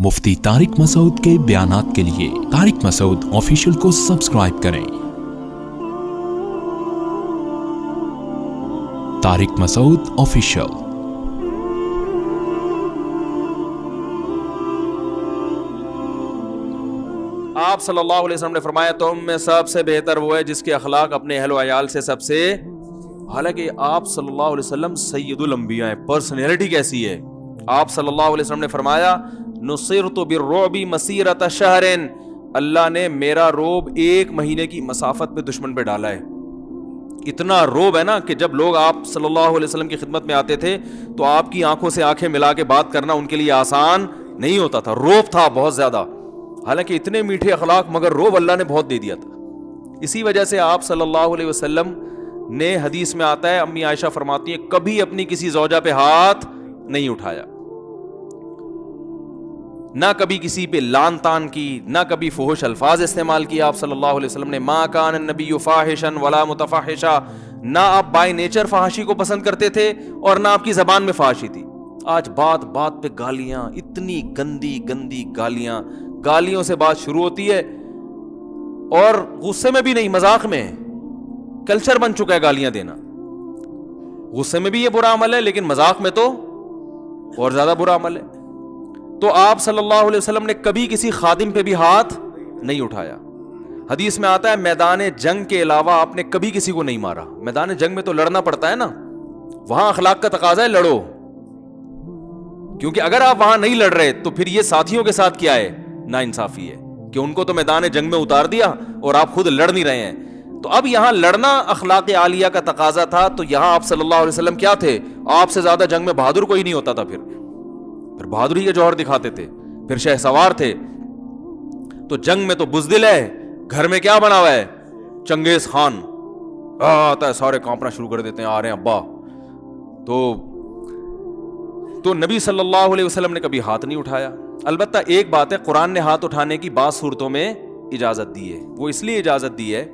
مفتی طارق مسعود کے بیانات کے لیے طارق مسعود آفیشیل کو سبسکرائب کریں۔ طارق مسعود آفیشیل۔ آپ صلی اللہ علیہ وسلم نے فرمایا تم میں سب سے بہتر وہ ہے جس کے اخلاق اپنے اہل و عیال سے سب سے، حالانکہ آپ صلی اللہ علیہ وسلم سید الانبیاء ہیں، پرسنالٹی کیسی ہے۔ آپ صلی اللہ علیہ وسلم نے فرمایا نصرت بالرعب مسیرۃ شہر، اللہ نے میرا روب 1 مہینے کی مسافت پہ دشمن پہ ڈالا ہے۔ اتنا روب ہے نا کہ جب لوگ آپ صلی اللہ علیہ وسلم کی خدمت میں آتے تھے تو آپ کی آنکھوں سے آنکھیں ملا کے بات کرنا ان کے لیے آسان نہیں ہوتا تھا، روب تھا بہت زیادہ۔ حالانکہ اتنے میٹھے اخلاق مگر روب اللہ نے بہت دے دیا تھا۔ اسی وجہ سے آپ صلی اللہ علیہ وسلم نے، حدیث میں آتا ہے، امی عائشہ فرماتی ہیں کبھی اپنی کسی زوجہ پہ ہاتھ نہیں اٹھایا، نہ کبھی کسی پہ لان تان کی، نہ کبھی فحش الفاظ استعمال کیا آپ صلی اللہ علیہ وسلم نے۔ ما کان النبی فاحشا ولا متفحشا، نہ آپ بائی نیچر فحاشی کو پسند کرتے تھے اور نہ آپ کی زبان میں فحاشی تھی۔ آج بات بات پہ گالیاں، اتنی گندی گندی گالیاں، گالیوں سے بات شروع ہوتی ہے اور غصے میں بھی نہیں، مذاق میں کلچر بن چکا ہے گالیاں دینا۔ غصے میں بھی یہ برا عمل ہے لیکن مذاق میں تو اور زیادہ برا عمل ہے۔ تو آپ صلی اللہ علیہ وسلم نے کبھی کسی خادم پہ بھی ہاتھ نہیں اٹھایا۔ حدیث میں آتا ہے میدان جنگ کے علاوہ آپ نے کبھی کسی کو نہیں مارا۔ میدان جنگ میں تو لڑنا پڑتا ہے نا، وہاں اخلاق کا تقاضا ہے لڑو، کیونکہ اگر آپ وہاں نہیں لڑ رہے تو پھر یہ ساتھیوں کے ساتھ کیا ہے، ناانصافی ہے کہ ان کو تو میدان جنگ میں اتار دیا اور آپ خود لڑ نہیں رہے ہیں۔ تو اب یہاں لڑنا اخلاق عالیہ کا تقاضا تھا، تو یہاں آپ صلی اللہ علیہ وسلم کیا تھے؟ آپ سے زیادہ جنگ میں بہادر کوئی نہیں ہوتا تھا، پھر بہادری کے جوہر دکھاتے تھے، پھر شہ سوار تھے۔ تو جنگ میں تو بزدل ہے، گھر میں کیا بنا ہوا ہے؟ چنگیز خان آتا ہے، سارے کانپنا شروع کر دیتے ہیں، آ رہے ہیں ابا۔ تو نبی صلی اللہ علیہ وسلم نے کبھی ہاتھ نہیں اٹھایا۔ البتہ ایک بات ہے، قرآن نے ہاتھ اٹھانے کی بعض صورتوں میں اجازت دی ہے۔ وہ اس لیے اجازت دی ہے،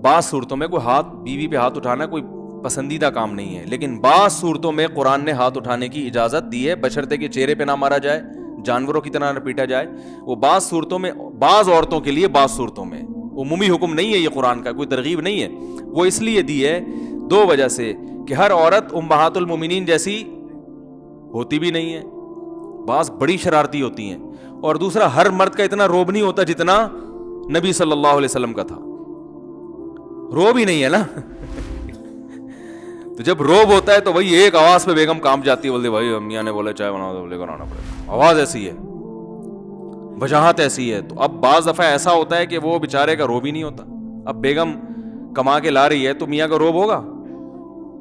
بعض صورتوں میں کوئی ہاتھ، بیوی پہ ہاتھ اٹھانا کوئی پسندیدہ کام نہیں ہے، لیکن بعض صورتوں میں قرآن نے ہاتھ اٹھانے کی اجازت دی ہے، بشرطے کہ چہرے پہ نہ مارا جائے، جانوروں کی طرح نہ پیٹا جائے۔ وہ بعض صورتوں میں، بعض عورتوں کے لیے، بعض صورتوں میں، عمومی حکم نہیں ہے یہ، قرآن کا کوئی ترغیب نہیں ہے۔ وہ اس لیے دی ہے 2 وجہ سے، کہ ہر عورت امہات المومنین جیسی ہوتی بھی نہیں ہے، بعض بڑی شرارتی ہوتی ہیں، اور دوسرا ہر مرد کا اتنا روب نہیں ہوتا جتنا نبی صلی اللہ علیہ وسلم کا تھا۔ روب ہی نہیں ہے نا تو جب روب ہوتا ہے تو وہی ایک آواز پہ بیگم کام جاتی ہے، بولتے بھائی امیاں نے بولا چائے بنا دو، لے کر آنا پڑے گا، آواز ایسی ہے، وجاہت ایسی ہے۔ تو اب بعض دفعہ ایسا ہوتا ہے کہ وہ بیچارے کا روب ہی نہیں ہوتا۔ اب بیگم کما کے لا رہی ہے تو میاں کا روب ہوگا،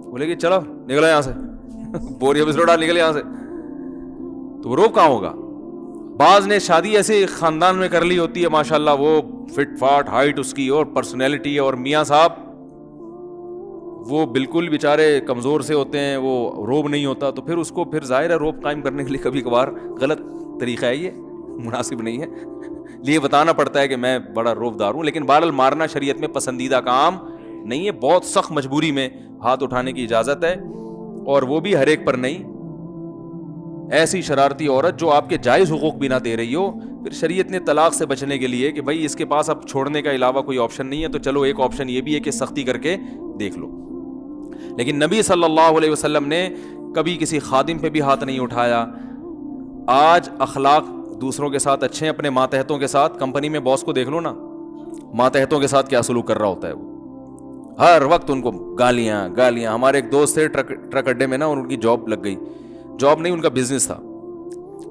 بولے کہ چلو نکلو یہاں سے بوریا بسرو ڈال نکلے یہاں سے، تو وہ روب کہاں ہوگا؟ بعض نے شادی ایسے خاندان میں کر لی ہوتی ہے، ماشاءاللہ وہ فٹ فاٹ ہائٹ اس کی اور پرسنالٹی، اور میاں صاحب وہ بالکل بیچارے کمزور سے ہوتے ہیں، وہ روب نہیں ہوتا، تو پھر اس کو پھر ظاہر ہے روب قائم کرنے کے لیے کبھی کبھار غلط طریقہ ہے، یہ مناسب نہیں ہے، لیے بتانا پڑتا ہے کہ میں بڑا روب دار ہوں۔ لیکن بہرحال مارنا شریعت میں پسندیدہ کام نہیں ہے، بہت سخت مجبوری میں ہاتھ اٹھانے کی اجازت ہے، اور وہ بھی ہر ایک پر نہیں۔ ایسی شرارتی عورت جو آپ کے جائز حقوق بھی نہ دے رہی ہو، پھر شریعت نے طلاق سے بچنے کے لیے کہ بھائی اس کے پاس اب چھوڑنے کا علاوہ کوئی آپشن نہیں ہے، تو چلو ایک آپشن یہ بھی ہے کہ سختی کر کے دیکھ لو۔ لیکن نبی صلی اللہ علیہ وسلم نے کبھی کسی خادم پہ بھی ہاتھ نہیں اٹھایا۔ آج اخلاق دوسروں کے ساتھ اچھے ہیں، اپنے ماتحتوں کے ساتھ، کمپنی میں باس کو دیکھ لو نا، ماتحتوں کے ساتھ کیا سلوک کر رہا ہوتا ہے، وہ ہر وقت ان کو گالیاں گالیاں۔ ہمارے ایک دوست تھے ٹرک اڈے میں نا، ان کی جاب لگ گئی، جاب نہیں ان کا بزنس تھا،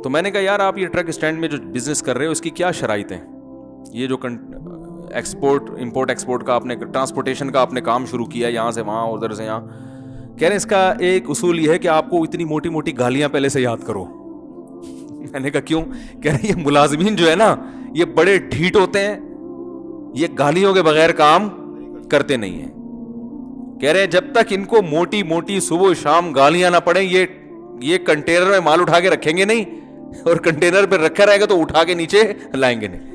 تو میں نے کہا یار آپ یہ ٹرک اسٹینڈ میں جو بزنس کر رہے ہو اس کی کیا شرائط ہیں؟ یہ جو ایکسپورٹ امپورٹ ایکسپورٹ کا آپ نے، ٹرانسپورٹیشن کا آپ نے کام شروع کیا یہاں سے وہاں ادھر سے یہاں، کہہ رہے ہیں اس کا ایک اصول یہ ہے کہ آپ کو اتنی موٹی موٹی گالیاں پہلے سے یاد کرو۔ میں نے کہا کیوں؟ کہہ رہے یہ ملازمین جو ہے نا یہ بڑے ڈھیٹ ہوتے ہیں، یہ گالیوں کے بغیر کام کرتے نہیں ہیں۔ کہہ رہے ہیں جب تک ان کو موٹی موٹی صبح شام گالیاں نہ پڑیں یہ کنٹینر میں مال اٹھا کے رکھیں گے نہیں، اور کنٹینر پہ رکھا رہے گا تو اٹھا کے نیچے لائیں گے نہیں۔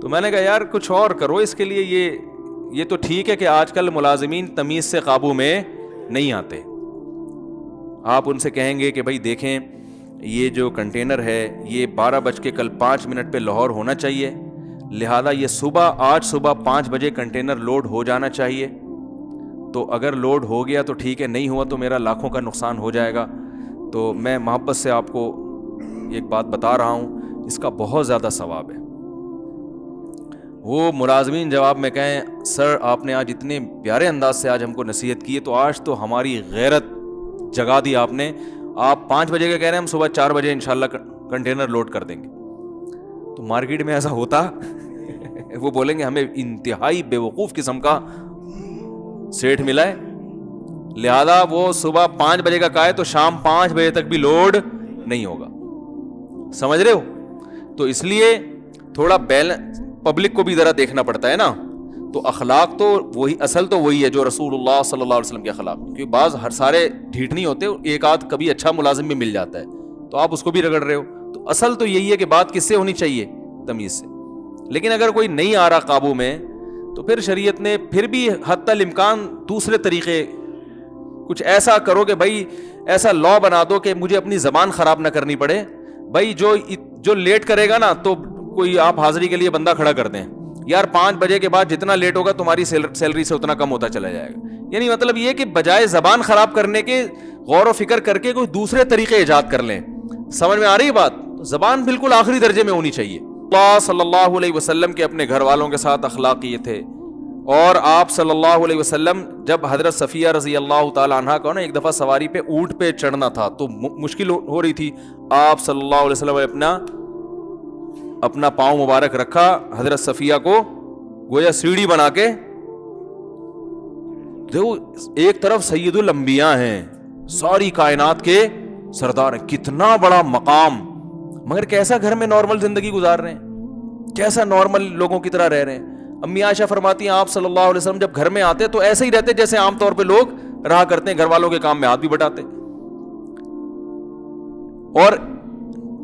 تو میں نے کہا یار کچھ اور کرو اس کے لیے، یہ تو ٹھیک ہے کہ آج کل ملازمین تمیز سے قابو میں نہیں آتے، آپ ان سے کہیں گے کہ بھائی دیکھیں یہ جو کنٹینر ہے یہ 12:05 پہ لاہور ہونا چاہیے، لہذا یہ آج صبح 5 بجے کنٹینر لوڈ ہو جانا چاہیے. تو اگر لوڈ ہو گیا تو ٹھیک ہے، نہیں ہوا تو میرا لاکھوں کا نقصان ہو جائے گا. تو میں محبت سے آپ کو ایک بات بتا رہا ہوں، اس کا بہت زیادہ ثواب ہے. وہ ملازمین جواب میں کہیں سر آپ نے آج اتنے پیارے انداز سے آج ہم کو نصیحت کی ہے، تو آج تو ہماری غیرت جگا دی آپ نے. آپ 5 بجے کا کہہ رہے ہیں، ہم صبح 4 بجے انشاءاللہ کنٹینر لوڈ کر دیں گے. تو مارکیٹ میں ایسا ہوتا وہ بولیں گے ہمیں انتہائی بے وقوف قسم کا سیٹ ملا ہے، لہذا وہ صبح 5 بجے کا کہا ہے تو شام 5 بجے تک بھی لوڈ نہیں ہوگا. سمجھ رہے ہو؟ تو اس لیے تھوڑا بیلنس پبلک کو بھی ذرا دیکھنا پڑتا ہے نا. تو اخلاق تو وہی، اصل تو وہی ہے جو رسول اللہ صلی اللہ علیہ وسلم کے اخلاق، کیونکہ بعض ہر سارے ڈھیٹ نہیں ہوتے، ایک آدھ کبھی اچھا ملازم بھی مل جاتا ہے تو آپ اس کو بھی رگڑ رہے ہو. تو اصل تو یہی ہے کہ بات کس سے ہونی چاہیے؟ تمیز سے. لیکن اگر کوئی نہیں آ رہا قابو میں تو پھر شریعت نے پھر بھی حتی الامکان دوسرے طریقے کچھ ایسا کرو کہ بھائی ایسا لا بنا دو کہ مجھے اپنی زبان خراب نہ کرنی پڑے. بھائی جو لیٹ کرے گا نا تو کوئی آپ حاضری کے لیے بندہ کھڑا کر دیں، یار 5 بجے کے بعد جتنا لیٹ ہوگا تمہاری سیلری سے اتنا کم ہوتا چلا جائے گا. یعنی مطلب یہ کہ بجائے زبان خراب کرنے کے غور و فکر کر کے کوئی دوسرے طریقے ایجاد کر لیں. سمجھ میں آ رہی ہے بات؟ زبان بالکل آخری درجے میں ہونی چاہیے. اللہ صلی اللہ علیہ وسلم کے اپنے گھر والوں کے ساتھ اخلاق یہ تھے. اور آپ صلی اللہ علیہ وسلم جب حضرت صفیہ رضی اللہ تعالی عنہا کو نا ایک دفعہ سواری پہ اونٹ پہ چڑھنا تھا تو مشکل ہو رہی تھی، آپ صلی اللہ علیہ وسلم نے اپنا پاؤں مبارک رکھا، حضرت صفیہ کو گویا سیڑھی بنا کے. جو ایک طرف سید الانبیاء ہیں، ساری کائنات کے سردار ہیں، کتنا بڑا مقام، مگر کیسا گھر میں نارمل زندگی گزار رہے ہیں، کیسا نارمل لوگوں کی طرح رہ رہے ہیں. امی عائشہ فرماتی ہیں آپ صلی اللہ علیہ وسلم جب گھر میں آتے تو ایسے ہی رہتے جیسے عام طور پہ لوگ رہا کرتے ہیں، گھر والوں کے کام میں ہاتھ بھی بٹاتے. اور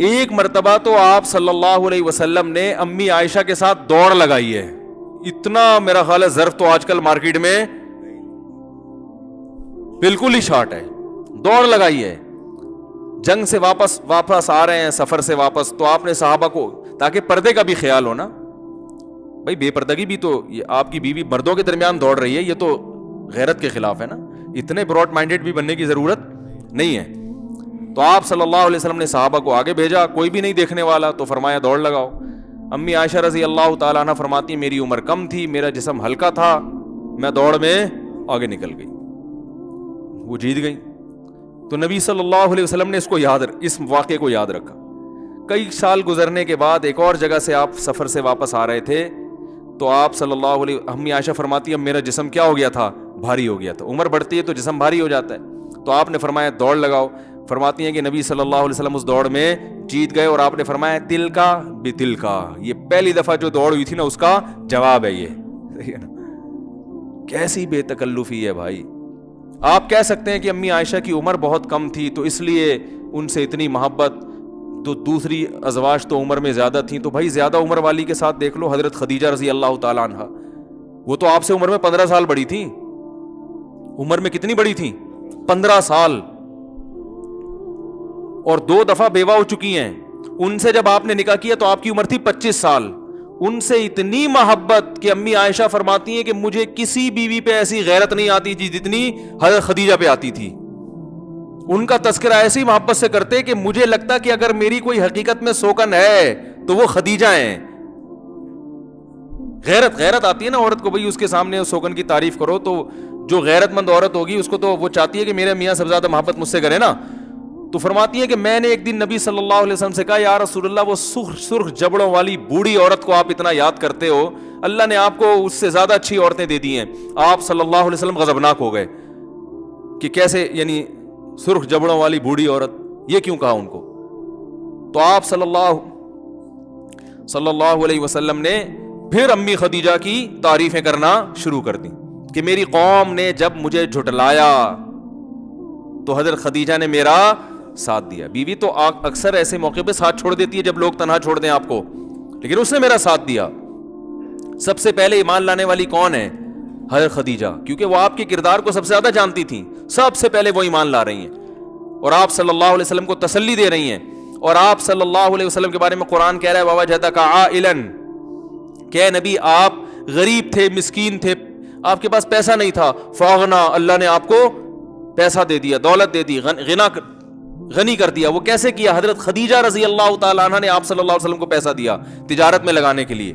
ایک مرتبہ تو آپ صلی اللہ علیہ وسلم نے امی عائشہ کے ساتھ دوڑ لگائی ہے. اتنا میرا خیال ہے ظرف تو آج کل مارکیٹ میں بالکل ہی شارٹ ہے. دوڑ لگائی ہے، جنگ سے واپس آ رہے ہیں، سفر سے واپس، تو آپ نے صحابہ کو، تاکہ پردے کا بھی خیال ہو نا، بھائی بے پردگی بھی تو، یہ آپ کی بیوی مردوں کے درمیان دوڑ رہی ہے، یہ تو غیرت کے خلاف ہے نا. اتنے براڈ مائنڈیڈ بھی بننے کی ضرورت نہیں ہے. تو آپ صلی اللہ علیہ وسلم نے صحابہ کو آگے بھیجا، کوئی بھی نہیں دیکھنے والا، تو فرمایا دوڑ لگاؤ. امی عائشہ رضی اللہ تعالیٰ عنہ فرماتی ہیں میری عمر کم تھی، میرا جسم ہلکا تھا، میں دوڑ میں آگے نکل گئی، وہ جیت گئی. تو نبی صلی اللہ علیہ وسلم نے اس واقعے کو یاد رکھا. کئی سال گزرنے کے بعد ایک اور جگہ سے آپ سفر سے واپس آ رہے تھے تو آپ صلی اللہ علیہ، امی عائشہ فرماتی ہے میرا جسم کیا ہو گیا تھا؟ بھاری ہو گیا تھا. عمر بڑھتی ہے تو جسم بھاری ہو جاتا ہے. تو آپ نے فرمایا دوڑ لگاؤ. فرماتی ہیں کہ نبی صلی اللہ علیہ وسلم اس دوڑ میں جیت گئے، اور آپ نے فرمایا تل کا بتل کا، یہ پہلی دفعہ جو دوڑ ہوئی تھی نا اس کا جواب ہے یہ. صحیح ہے نا؟ کیسی بے تکلفی ہے بھائی. آپ کہہ سکتے ہیں کہ امی عائشہ کی عمر بہت کم تھی تو اس لیے ان سے اتنی محبت، تو دوسری ازواج تو عمر میں زیادہ تھیں، تو بھائی زیادہ عمر والی کے ساتھ دیکھ لو حضرت خدیجہ رضی اللہ تعالی عنہ، وہ تو آپ سے عمر میں 15 سال بڑی تھیں. عمر میں کتنی بڑی تھیں؟ 15 سال، اور 2 دفعہ بیوہ ہو چکی ہیں. ان سے جب آپ نے نکاح کیا تو آپ کی عمر تھی 25 سال. ان سے اتنی محبت کہ امی عائشہ فرماتی ہیں کہ مجھے کسی بیوی پہ ایسی غیرت نہیں آتی تھی جتنی حضرت خدیجہ پہ آتی تھی. ان کا تذکرہ ایسی محبت سے کرتے کہ مجھے لگتا کہ اگر میری کوئی حقیقت میں سوکن ہے تو وہ خدیجہ ہیں. غیرت آتی ہے نا عورت کو، بھئی اس کے سامنے سوکن کی تعریف کرو، تو جو غیرت مند عورت ہوگی اس کو تو وہ چاہتی ہے کہ میرے میاں سب سے زیادہ محبت مجھ سے کرے نا. تو فرماتی ہے کہ میں نے ایک دن نبی صلی اللہ علیہ وسلم سے کہا یا رسول اللہ وہ سرخ جبڑوں والی بوڑھی عورت کو آپ اتنا یاد کرتے ہو، اللہ نے آپ کو اس سے زیادہ اچھی عورتیں دے دی ہیں. آپ صلی اللہ علیہ وسلم غضبناک ہو گئے کہ کیسے، یعنی سرخ جبڑوں والی بوڑھی عورت، یہ کیوں کہا ان کو؟ تو آپ صلی اللہ علیہ وسلم نے پھر امی خدیجہ کی تعریفیں کرنا شروع کر دی کہ میری قوم نے جب مجھے جھٹلایا تو حضرت خدیجہ نے میرا ساتھ دیا. بیوی تو اکثر ایسے موقع پہ ساتھ چھوڑ دیتی ہے جب لوگ تنہا چھوڑ دیں آپ کو، لیکن اس نے میرا ساتھ دیا. سب سے پہلے ایمان لانے والی کون ہے؟ حضرت خدیجہ، کیونکہ وہ آپ کے کردار کو سب سے زیادہ جانتی تھیں. سب سے پہلے وہ ایمان لا رہی ہیں اور آپ صلی اللہ علیہ وسلم کو تسلی دے رہی ہیں اور آپ صلی اللہ علیہ وسلم کے بارے میں قرآن کہہ رہا ہے ووجدک عائلا، کہ نبی آپ غریب تھے، مسکین تھے، آپ کے پاس پیسہ نہیں تھا، فاغنا، اللہ نے آپ کو پیسہ دے دیا، دولت دے دی، غنی کر دیا۔ وہ کیسے کیا؟ حضرت خدیجہ رضی اللہ تعالیٰ عنہ نے آپ صلی اللہ علیہ وسلم کو پیسہ دیا تجارت میں لگانے کے لیے۔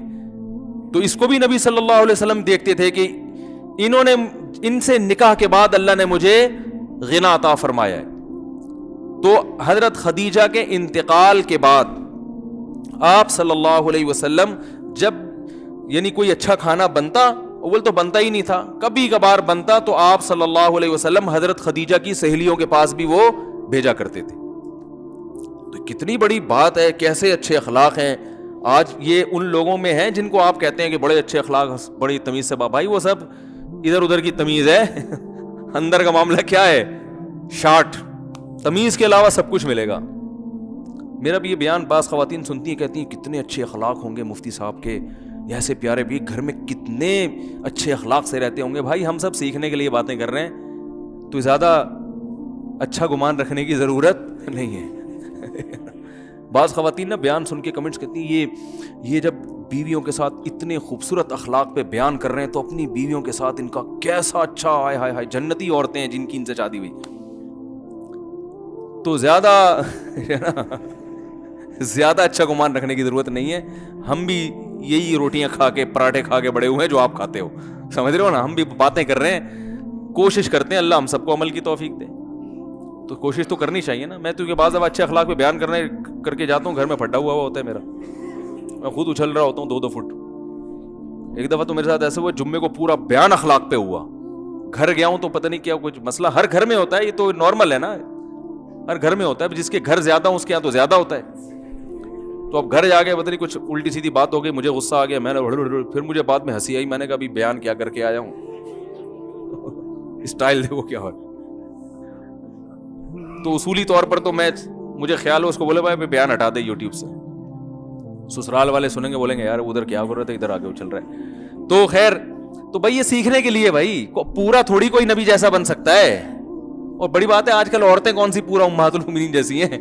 تو اس کو بھی نبی صلی اللہ علیہ وسلم دیکھتے تھے کہ انہوں نے، ان سے نکاح کے بعد اللہ نے مجھے غنا عطا فرمایا ہے۔ تو حضرت خدیجہ کے انتقال کے بعد آپ صلی اللہ علیہ وسلم جب یعنی کوئی اچھا کھانا بنتا، اول تو بنتا ہی نہیں تھا، کبھی کبھار بنتا، تو آپ صلی اللہ علیہ وسلم حضرت خدیجہ کی سہیلیوں کے پاس بھی وہ بھیجا کرتے تھے۔ تو کتنی بڑی بات ہے، کیسے اچھے اخلاق ہیں۔ آج یہ ان لوگوں میں ہیں جن کو آپ کہتے ہیں کہ بڑے اچھے اخلاق، بڑی تمیز سے، بھائی وہ سب ادھر ادھر کی تمیز ہے، اندر کا معاملہ کیا ہے؟ شارٹ تمیز کے علاوہ سب کچھ ملے گا۔ میرا بھی یہ بیان بعض خواتین سنتی ہیں، کہتی ہیں کتنے اچھے اخلاق ہوں گے مفتی صاحب کے، ایسے پیارے بھی گھر میں کتنے اچھے اخلاق سے رہتے ہوں گے۔ بھائی ہم سب سیکھنے کے لیے باتیں کر رہے ہیں، تو زیادہ اچھا گمان رکھنے کی ضرورت نہیں ہے۔ بعض خواتین نا بیان سن کے کمنٹس کرتی ہیں یہ جب بیویوں کے ساتھ اتنے خوبصورت اخلاق پہ بیان کر رہے ہیں تو اپنی بیویوں کے ساتھ ان کا کیسا اچھا، ہائے ہائے ہائے، جنتی عورتیں ہیں جن کی ان سے شادی ہوئی۔ تو زیادہ اچھا گمان رکھنے کی ضرورت نہیں ہے۔ ہم بھی یہی روٹیاں کھا کے، پراٹھے کھا کے بڑے ہوئے ہیں جو آپ کھاتے ہو، سمجھ رہے ہو نا؟ ہم بھی باتیں کر رہے ہیں، کوشش کرتے ہیں اللہ ہم سب کو عمل کی توفیق دے۔ تو کوشش تو کرنی چاہیے نا۔ میں تو کہ بعض دفعہ اچھے اخلاق پہ بیان کرنے کر کے جاتا ہوں، گھر میں پھٹا ہوا ہوتا ہے میرا، میں خود اچھل رہا ہوتا ہوں 2-2 فٹ۔ ایک دفعہ تو میرے ساتھ ایسا ہوا، جمعے کو پورا بیان اخلاق پہ ہوا، گھر گیا ہوں تو پتہ نہیں کیا کچھ مسئلہ، ہر گھر میں ہوتا ہے، یہ تو نارمل ہے نا، ہر گھر میں ہوتا ہے، جس کے گھر زیادہ ہوں اس کے یہاں تو زیادہ ہوتا ہے۔ تو اب گھر جا کے پتہ نہیں کچھ الٹی سیدھی بات ہو گئی، مجھے غصہ آ گیا، میں نے پھر مجھے بعد میں ہنسی آئی، میں نے کہا ابھی بیان کیا کر کے آیا ہوں، اسٹائل دیکھو کیا ہو۔ تو اصولی طور پر تو مجھے خیال ہو اس کو بولے بھائی بیان ہٹا دے یوٹیوب سے، سسرال والے سنیں گے بولیں گے یار ادھر کیا کر رہے تھے، ادھر آگے اچھل رہا ہے۔ تو خیر، تو بھائی یہ سیکھنے کے لیے، بھائی پورا تھوڑی کوئی نبی جیسا بن سکتا ہے۔ اور بڑی بات ہے آج کل عورتیں کون سی پورا امہات المومنین جیسی ہیں۔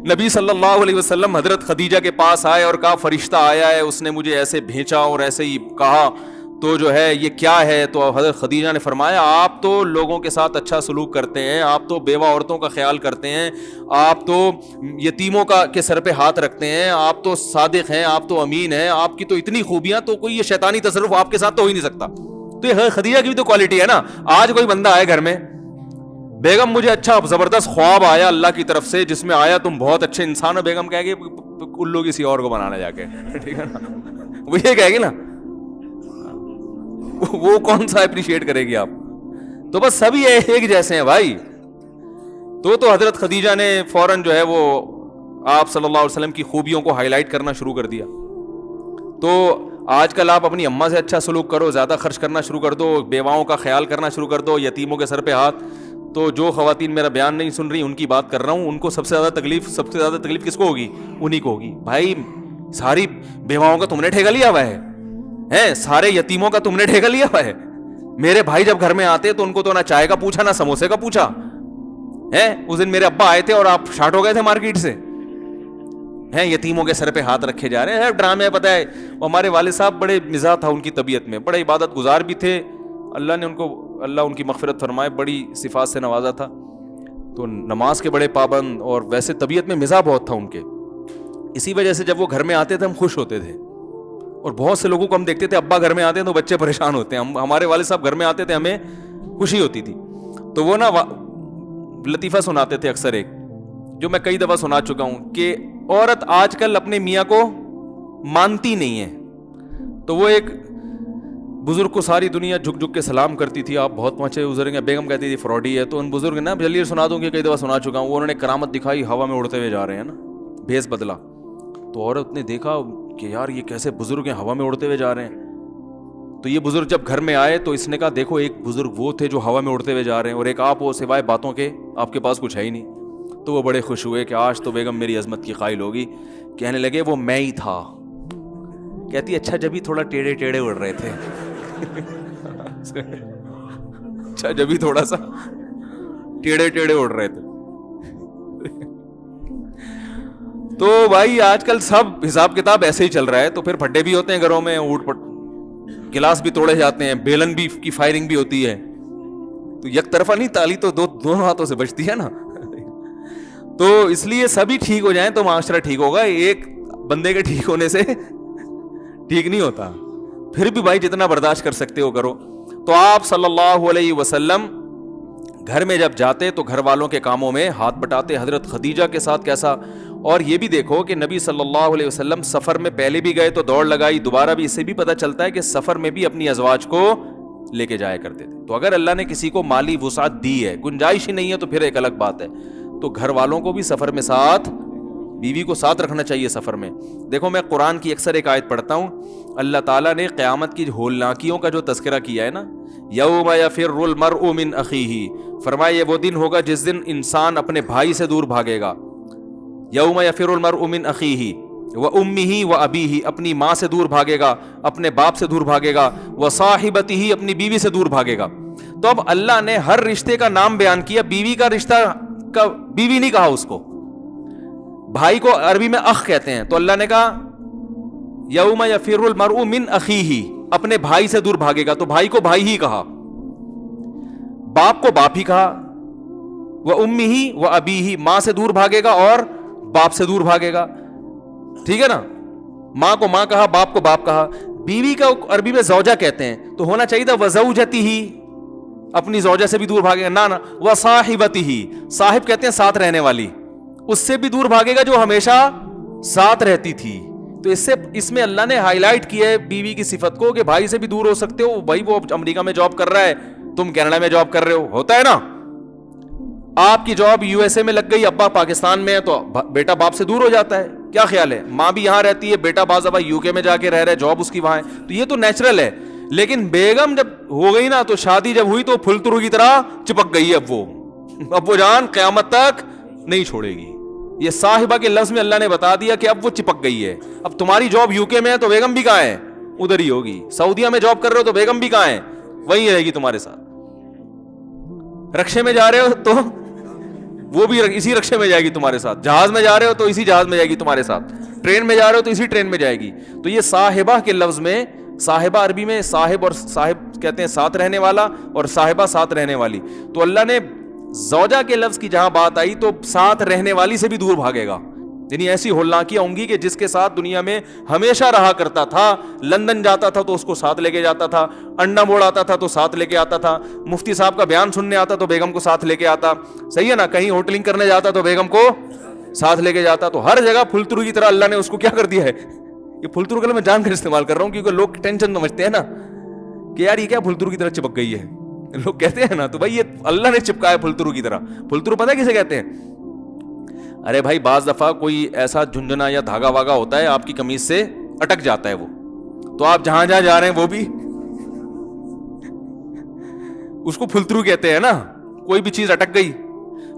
نبی صلی اللہ علیہ وسلم حضرت خدیجہ کے پاس آئے اور کہا فرشتہ آیا ہے، اس نے مجھے ایسے بھیجا اور ایسے ہی کہا، تو جو ہے یہ کیا ہے؟ تو حضرت خدیجہ نے فرمایا آپ تو لوگوں کے ساتھ اچھا سلوک کرتے ہیں، آپ تو بیوہ عورتوں کا خیال کرتے ہیں، آپ تو یتیموں کے سر پہ ہاتھ رکھتے ہیں، آپ تو صادق ہیں، آپ تو امین ہیں، آپ کی تو اتنی خوبیاں، تو کوئی یہ شیطانی تصرف آپ کے ساتھ تو ہو ہی نہیں سکتا۔ تو یہ خدیجہ کی بھی تو کوالٹی ہے نا۔ آج کوئی بندہ آئے گھر میں، بیگم مجھے اچھا زبردست خواب آیا اللہ کی طرف سے جس میں آیا تم بہت اچھے انسان ہو، بیگم کہے گی الو کسی اور کو بنانا جا کے، ٹھیک ہے نا، وہ یہ کہے گی نا، وہ کون سا اپریشیٹ کرے گی آپ؟ تو بس سبھی ایک جیسے ہیں بھائی۔ تو حضرت خدیجہ نے فوراً جو ہے وہ آپ صلی اللہ علیہ وسلم کی خوبیوں کو ہائی لائٹ کرنا شروع کر دیا۔ تو آج کل آپ اپنی اماں سے اچھا سلوک کرو، زیادہ خرچ کرنا شروع کر دو، بیواؤں کا خیال کرنا شروع کر دو، یتیموں کے سر پہ ہاتھ۔ تو جو خواتین میرا بیان نہیں سن رہی ان کی بات کر رہا ہوں، ان کو سب سے زیادہ تکلیف کس کو ہوگی؟ انہی کو ہوگی۔ بھائی ساری بیواؤں کا تم نے ٹھیکہ لیا ہوا ہے، سارے یتیموں کا تم نے ٹھیکہ لیا ہوا ہے۔ میرے بھائی جب گھر میں آتے تو ان کو تو نہ چائے کا پوچھا نہ سموسے کا پوچھا ہے۔ اس دن میرے ابا آئے تھے اور آپ شارٹ ہو گئے تھے مارکیٹ سے، ہیں یتیموں کے سر پہ ہاتھ رکھے جا رہے ہیں، ڈرامے پتہ ہے۔ ہمارے والد صاحب بڑے مزاج تھا ان کی طبیعت میں، بڑے عبادت گزار بھی تھے، اللہ ان کی مغفرت فرمائے، بڑی صفات سے نوازا تھا، تو نماز کے بڑے پابند، اور ویسے طبیعت میں مزاج بہت تھا ان کے۔ اسی وجہ سے جب وہ گھر میں آتے تھے ہم خوش ہوتے تھے، اور بہت سے لوگوں کو ہم دیکھتے تھے ابا گھر میں آتے ہیں تو بچے پریشان ہوتے ہیں، ہمارے والد صاحب گھر میں آتے تھے ہمیں خوشی ہوتی تھی۔ تو وہ نا لطیفہ سناتے تھے اکثر، ایک جو میں کئی دفعہ سنا چکا ہوں، کہ عورت آج کل اپنے میاں کو مانتی نہیں ہے۔ تو وہ ایک بزرگ کو ساری دنیا جھک جھک کے سلام کرتی تھی، آپ بہت پہنچے بزرگ ہیں، بیگم کہتی تھی فراڈی ہے۔ تو ان بزرگ نا جلدی سنا دوں کہ کئی دفعہ سنا چکا ہوں، وہ انہوں نے کرامت دکھائی، ہوا میں اڑتے ہوئے جا رہے ہیں نا، بھیس بدلا۔ تو عورت نے دیکھا کہ یار یہ کیسے بزرگ ہیں، ہوا میں اڑتے ہوئے جا رہے ہیں۔ تو یہ بزرگ جب گھر میں آئے تو اس نے کہا دیکھو ایک بزرگ وہ تھے جو ہوا میں اڑتے ہوئے جا رہے ہیں، اور ایک آپ ہو سوائے باتوں کے آپ کے پاس کچھ ہے ہی نہیں۔ تو وہ بڑے خوش ہوئے کہ آج تو بیگم میری عظمت کی قائل ہوگی۔ کہنے لگے وہ میں ہی تھا۔ کہتی اچھا جب ہی تھوڑا ٹیڑے ٹیڑے اڑ رہے تھے، اچھا جب ہی تھوڑا سا ٹیڑے ٹیڑے اڑ رہے تھے۔ تو بھائی آج کل سب حساب کتاب ایسے ہی چل رہا ہے, تو پھر پھڈے بھی ہوتے ہیں گھروں میں, اوٹ پٹ گلاس بھی توڑے جاتے ہیں, بیلن بھی کی فائرنگ بھی ہوتی ہے, تو یک طرفہ نہیں تالی تو دونوں ہاتھوں سے بجتی ہے نا. تو اس لیے سبھی ٹھیک ہو جائیں تو معاشرہ ٹھیک ہوگا, ایک بندے کے ٹھیک ہونے سے ٹھیک نہیں ہوتا. پھر بھی بھائی جتنا برداشت کر سکتے ہو کرو. تو آپ صلی اللہ علیہ وسلم گھر میں جب جاتے تو گھر والوں کے کاموں میں ہاتھ بٹاتے. حضرت خدیجہ کے ساتھ کیسا, اور یہ بھی دیکھو کہ نبی صلی اللہ علیہ وسلم سفر میں پہلے بھی گئے تو دوڑ لگائی, دوبارہ بھی. اس سے بھی پتہ چلتا ہے کہ سفر میں بھی اپنی ازواج کو لے کے جایا کرتے تھے. تو اگر اللہ نے کسی کو مالی وسعت دی ہے, گنجائش ہی نہیں ہے, تو پھر ایک الگ بات ہے. تو گھر والوں کو بھی سفر میں ساتھ, بیوی کو ساتھ رکھنا چاہیے سفر میں. دیکھو میں قرآن کی اکثر ایک آیت پڑھتا ہوں, اللہ تعالیٰ نے قیامت کی ہولناکیوں کا جو تذکرہ کیا ہے نا, یوم یفر المرء من اخیہ, فرمایا یہ وہ دن ہوگا جس دن انسان اپنے بھائی سے دور بھاگے گا. یوم یفر المرء من اخیہ وامہ وابیہ, اپنی ماں سے دور بھاگے گا, اپنے باپ سے دور بھاگے گا, وصاحبتہ, اپنی بیوی سے دور بھاگے گا. تو اب اللہ نے ہر رشتے کا نام بیان کیا, بیوی کا رشتہ کا بیوی نہیں کہا اس کو. بھائی کو عربی میں اخ کہتے ہیں, تو اللہ نے کہا یوم یفر المرء من اخیہ, اپنے بھائی سے دور بھاگے گا, تو بھائی کو بھائی ہی کہا, باپ کو باپ ہی کہا. وامہ وابیہ, ماں سے دور بھاگے گا اور باپ سے دور بھاگے گا, ٹھیک ہے نا. ماں کو ماں کہا, باپ کو باپ کہا. بیوی کا عربی میں زوجہ کہتے ہیں, تو ہونا چاہیے تھا وزوجتہ, اپنی زوجہ سے بھی دور بھاگے گا, نا وصاحبتہ, صاحب کہتے ہیں ساتھ رہنے والی, اس سے بھی دور بھاگے گا جو ہمیشہ ساتھ رہتی تھی. تو اس میں اللہ نے ہائی لائٹ کیا ہے بیوی کی صفت کو کہ بھائی سے بھی دور ہو سکتے ہو. بھائی وہ امریکہ میں جاب کر رہا ہے, تم کینیڈا میں جاب کر رہے ہو, ہوتا ہے نا. آپ کی جاب یو ایس اے میں لگ گئی, ابا پاکستان میں ہے, تو بیٹا باپ سے دور ہو جاتا ہے. کیا خیال ہے, ماں بھی یہاں رہتی ہے, بیٹا بعض دفعہ یو کے میں جا کے رہ رہا ہے, جاب اس کی وہاں ہے, تو یہ تو نیچرل ہے. لیکن بیگم جب ہو گئی نا, تو شادی جب ہوئی تو پھل ترو کی طرح چپک گئی ہے. اب وہ جان قیامت تک نہیں چھوڑے گی. یہ صاحبہ کے لفظ میں اللہ نے بتا دیا کہ اب وہ چپک گئی ہے. اب تمہاری جاب یو کے میں ہے تو بیگم بھی کہاں ہے, ادھر ہی ہوگی. سعودیہ میں جاب کر رہے ہو تو بیگم بھی کہاں ہے, وہیں رہے گی تمہارے ساتھ. رکشے میں جا رہے ہو تو وہ بھی اسی رکشے میں جائے گی تمہارے ساتھ. جہاز میں جا رہے ہو تو اسی جہاز میں جائے گی تمہارے ساتھ. ٹرین میں جا رہے ہو تو اسی ٹرین میں جائے گی. تو یہ صاحبہ کے لفظ میں, صاحبہ عربی میں صاحب اور صاحب کہتے ہیں ساتھ رہنے والا, اور صاحبہ ساتھ رہنے والی. تو اللہ نے زوجہ کے لفظ کی جہاں بات آئی تو ساتھ رہنے والی سے بھی دور بھاگے گا. یعنی ایسی ہولناکیاں ہوں گی کہ جس کے ساتھ دنیا میں ہمیشہ رہا کرتا تھا. لندن جاتا تھا تو اس کو ساتھ لے کے جاتا تھا, انڈا موڑ آتا تھا تو ساتھ لے کے آتا تھا, مفتی صاحب کا بیان سننے آتا تو بیگم کو ساتھ لے کے آتا, صحیح ہے نا. کہیں ہوٹلنگ کرنے جاتا تو بیگم کو ساتھ لے کے جاتا. تو ہر جگہ پھلترو کی طرح اللہ نے اس کو کیا کر دیا ہے. یہ پھلترو کا میں جان کر استعمال کر رہا ہوں کیونکہ لوگ ٹینشن سمجھتے ہیں نا کہ یار یہ کیا پھلترو کی طرح چپک گئی ہے, لوگ کہتے ہیں نا. تو بھائی یہ اللہ نے چپکایا پھلترو کی طرح. پھلترو پتہ ہے کسے کہتے ہیں؟ ارے بھائی بعض دفعہ کوئی ایسا جھنجھنا یا دھاگا واگا ہوتا ہے, آپ کی قمیض سے اٹک جاتا ہے وہ, تو آپ جہاں جہاں جا رہے ہیں وہ بھی اس کو پھلترو کہتے ہیں نا. کوئی بھی چیز اٹک گئی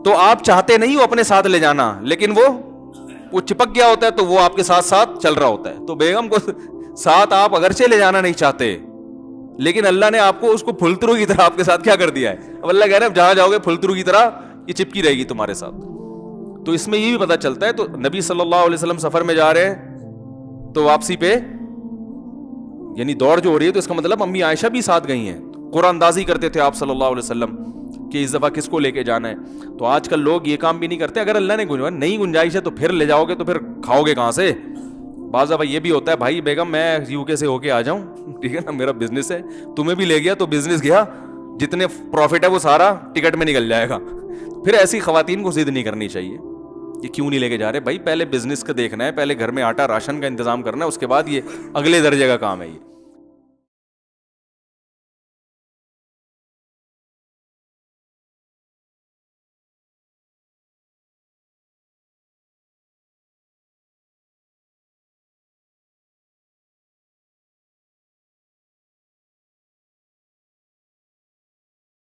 تو آپ چاہتے نہیں ہو اپنے ساتھ لے جانا, لیکن وہ چپک گیا ہوتا ہے تو وہ آپ کے ساتھ ساتھ چل رہا ہوتا ہے. تو بیگم کو ساتھ آپ اگرچہ لے جانا نہیں چاہتے, لیکن اللہ نے آپ کو اس کو پھلترو کی طرح آپ کے ساتھ کیا کر دیا ہے. اب اللہ کہہ رہے ہیں جہاں جاؤ گے پھلترو کی طرح یہ چپکی رہے گی تمہارے ساتھ. تو اس میں یہ بھی پتہ چلتا ہے. تو نبی صلی اللہ علیہ وسلم سفر میں جا رہے ہیں تو واپسی پہ یعنی دوڑ جو ہو رہی ہے, تو اس کا مطلب امی عائشہ بھی ساتھ گئی ہیں. قرآن اندازی کرتے تھے آپ صلی اللہ علیہ وسلم کہ اس دفعہ کس کو لے کے جانا ہے. تو آج کل لوگ یہ کام بھی نہیں کرتے. اگر اللہ نے نہیں گنجائش ہے تو پھر لے جاؤ گے تو پھر کھاؤ گے کہاں سے. بعض دفعہ یہ بھی ہوتا ہے, بھائی بیگم میں یو کے سے ہو کے آ جاؤں, ٹھیک ہے نا, میرا بزنس ہے, تمہیں بھی لے گیا تو بزنس گیا, جتنے پروفٹ ہے وہ سارا ٹکٹ میں نکل جائے گا. پھر ایسی خواتین کو ضد نہیں کرنی چاہیے. یہ کیوں نہیں لے کے جا رہے بھائی, پہلے بزنس کا دیکھنا ہے, پہلے گھر میں آٹا راشن کا انتظام کرنا ہے, اس کے بعد یہ اگلے درجے کا کام ہے. یہ